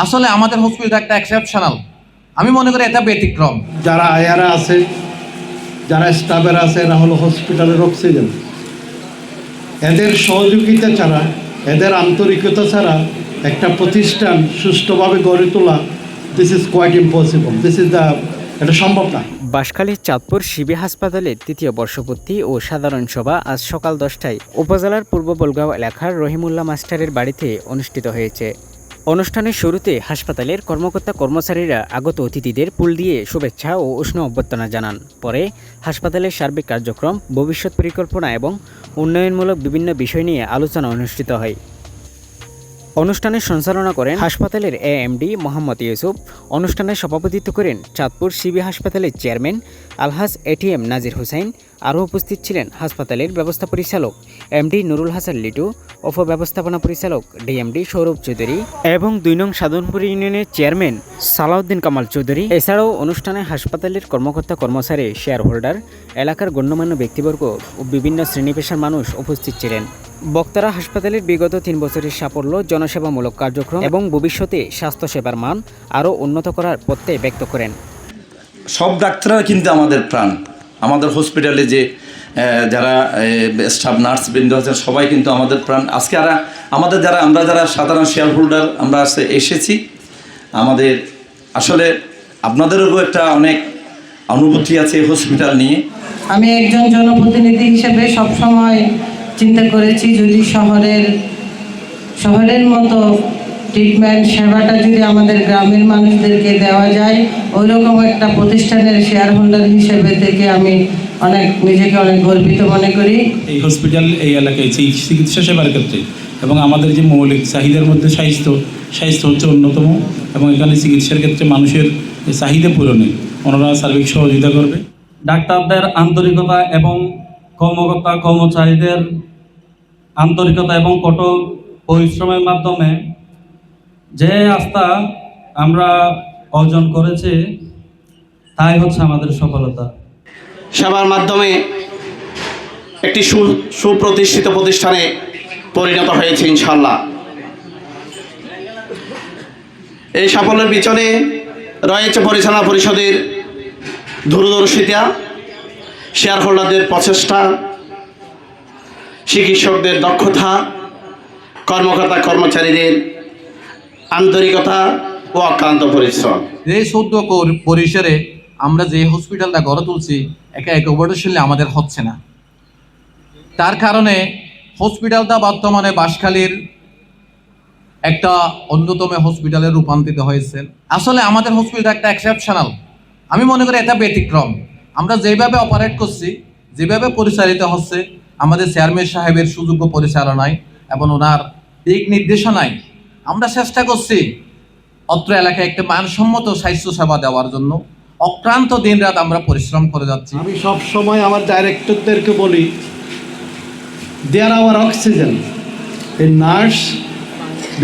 আসলে আমাদের হসপিটাল একটা এক্সেপশনাল, আমি মনে করি এটা ব্যতিক্রম। যারা আয়ারা আছে, যারা স্টাফের আছে, এরা হলো হসপিটালের অক্সিজেন। এদের সহযোগিতা ছাড়া, এদের আন্তরিকতা ছাড়া একটা প্রতিষ্ঠান সুষ্ঠুভাবে গড়ে তোলা দিস ইজ কোয়াইট ইম্পসিবল, এটা সম্ভব না। বাঁশখালীর চাঁদপুর শিবি হাসপাতালের তৃতীয় বর্ষপূর্তি ও সাধারণ সভা আজ সকাল 10টায় উপজেলার পূর্ব বলগাঁও এলাকার রহিমুল্লাহ মাস্টারের বাড়িতে অনুষ্ঠিত হয়েছে। অনুষ্ঠানের শুরুতে হাসপাতালের কর্মকর্তা কর্মচারীরা আগত অতিথিদের ফুল দিয়ে শুভেচ্ছা ও উষ্ণ অভ্যর্থনা জানান। পরে হাসপাতালের সার্বিক কার্যক্রম, ভবিষ্যৎ পরিকল্পনা এবং উন্নয়নমূলক বিভিন্ন বিষয় নিয়ে আলোচনা অনুষ্ঠিত হয়। অনুষ্ঠানের সঞ্চালনা করেন হাসপাতালের এএমডি মোহাম্মদ ইউসুফ। অনুষ্ঠানে সভাপতিত্ব করেন চাঁদপুর শিবি হাসপাতালের চেয়ারম্যান আলহাজ এটিএম নাজির হুসাইন। আরও উপস্থিত ছিলেন হাসপাতালের ব্যবস্থা পরিচালক এমডি নুরুল হাসান লিটু, উপব্যবস্থাপনা পরিচালক ডিএমডি সৌরভ চৌধুরী এবং ২ নং সাধনপুর ইউনিয়নের চেয়ারম্যান সালাউদ্দিন কামাল চৌধুরী। এছাড়াও অনুষ্ঠানে হাসপাতালের কর্মকর্তা কর্মচারী, শেয়ার হোল্ডার, এলাকার গণ্যমান্য ব্যক্তিবর্গ ও বিভিন্ন শ্রেণী পেশার মানুষ উপস্থিত ছিলেন। বক্তারা হাসপাতালের বিগত ৩ বছরের সাফল্য, জনসেবামূলক কার্যক্রম এবং ভবিষ্যতে স্বাস্থ্যসেবার মান আরও উন্নত করার প্রত্যয় ব্যক্ত করেন। সব ডাক্তাররা কিন্তু আমাদের প্রাণ। আমাদের হসপিটালে যে যারা স্টাফ নার্সবৃন্দ আছেন সবাই কিন্তু আমাদের প্রাণ। আজকে আমরা যারা সাধারণ শেয়ার হোল্ডার আমরা এসেছি, আমাদের আসলে আপনাদেরও একটা অনেক অনুভূতি আছে হসপিটাল নিয়ে। আমি একজন জনপ্রতিনিধি হিসেবে সবসময় চিন্তা করেছি, যদি শহরের মতো ট্রিটমেন্ট সেবাটা যদি আমাদের গ্রামের মানুষদেরকে দেওয়া যায়, ওইরকম একটা প্রতিষ্ঠানের শেয়ার হোল্ডার হিসেবে থেকে আমি নিজেকে অনেক গর্বিত মনে করি। এই হসপিটাল এই এলাকায় চিকিৎসা সেবার ক্ষেত্রে এবং আমাদের যে মৌলিক চাহিদার মধ্যে স্বাস্থ্য হচ্ছে অন্যতম, এবং এখানে চিকিৎসার ক্ষেত্রে মানুষের চাহিদা পূরণে ওনারা সার্বিক সহযোগিতা করবে। ডাক্তারদের আন্তরিকতা এবং কর্মকর্তা কর্মচারীদের আন্তরিকতা এবং কঠোর পরিশ্রমের মাধ্যমে যে আস্থা আমরা অর্জন করেছি, তাই হচ্ছে আমাদের সফলতা। সেবার মাধ্যমে একটি সুপ্রতিষ্ঠিত প্রতিষ্ঠানে পরিণত হয়েছে ইনশাআল্লাহ। এই সাফল্যের পিছনে রয়েছে পরিচালনা পরিষদের দূরদর্শিতা, শেয়ার হোল্ডারদের প্রচেষ্টা, চিকিৎসকদের দক্ষতা, কর্মকর্তা কর্মচারীদের আন্তরিকতা ও অক্লান্ত পরিশ্রম। এই ১৪ পরিসরে আমরা যে হসপিটালটা গড়ে তুলছি, একা অপারেশনে আমাদের হচ্ছে না। তার কারণে হসপিটালটা বর্তমানে বাঁশখালীর একটা অন্যতম হসপিটালে রূপান্তরিত হয়েছে। আসলে আমাদের হসপিটালটা একটা এক্সেপশনাল, আমি মনে করি এটা ব্যতিক্রম। আমরা যেভাবে অপারেট করছি, যেভাবে পরিচালিত হচ্ছে, আমাদের চেয়ারম্যান সাহেবের সুযোগ্য পরিচালনায় এবং ওনার দিক নির্দেশনায় আমরা চেষ্টা করছি অত্র এলাকায় একটা মানসম্মত স্বাস্থ্য সেবা দেওয়ার জন্য অক্লান্ত দিন রাত আমরা পরিশ্রম করে যাচ্ছি। আমি সব সময় আমার ডাইরেক্টরদেরকে বলি, দে আর আওয়ার অক্সিজেন। এই নার্স,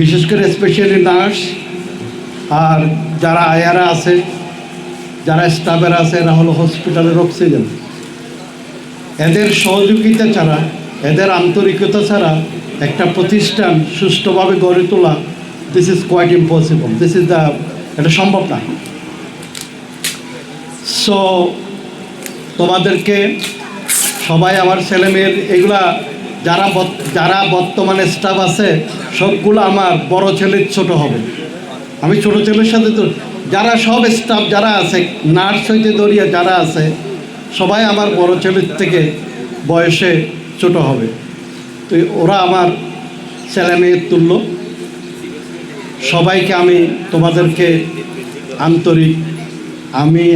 বিশেষ করে স্পেশালি নার্স, আর যারা আয়ারা আছে, যারা স্টাফের আছে, এরা হলো হসপিটালের অক্সিজেন। এদের সহযোগিতা ছাড়া, এদের আন্তরিকতা ছাড়া একটা প্রতিষ্ঠান সুষ্ঠুভাবে গড়ে তোলা দিস ইজ কোয়াইট ইম্পসিবল, এটা সম্ভব না। সো তোমাদেরকে সবাই, আমার ছেলেমেয়ের এগুলা যারা বর্তমানে স্টাফ আছে সবগুলো আমার বড় ছেলের ছোট হবে। আমি ছোট ছেলের সাথে তো যারা সব স্টাফ যারা আছে, নার্স হইতে ধরিয়া যারা আছে, সবাই আমার বড় ছেলের থেকে বয়সে ছোট হবে। তো ওরা আমার ছেলে মেয়ের তুল্য। সবাইকে আমি তোমাদেরকে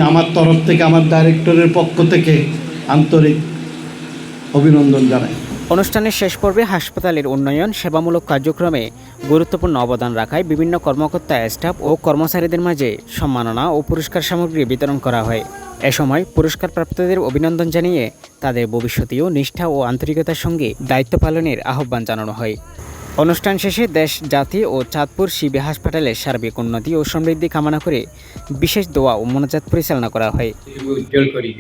আমার তরফ থেকে, আমার ডাইরেক্টরের পক্ষ থেকে আন্তরিক অভিনন্দন জানাই। অনুষ্ঠানের শেষ পর্বে হাসপাতালের উন্নয়ন, সেবামূলক কার্যক্রমে গুরুত্বপূর্ণ অবদান রাখায় বিভিন্ন কর্মকর্তা, স্টাফ ও কর্মচারীদের মাঝে সম্মাননা ও পুরস্কার সামগ্রী বিতরণ করা হয়। এ সময় পুরস্কারপ্রাপ্তদের অভিনন্দন জানিয়ে তাদের ভবিষ্যতেও নিষ্ঠা ও আন্তরিকতার সঙ্গে দায়িত্ব পালনের আহ্বান জানানো হয়। অনুষ্ঠান শেষে দেশ, জাতি ও চাঁদপুর শিবি হাসপাতালের সার্বিক উন্নতি ও সমৃদ্ধি কামনা করে বিশেষ দোয়া ও মোনাজাত পরিচালনা করা হয়। উজ্জ্বল করি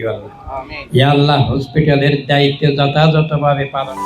ইয়া আল্লাহ, হসপিটালের দায়িত্ব যথাযথভাবে পালন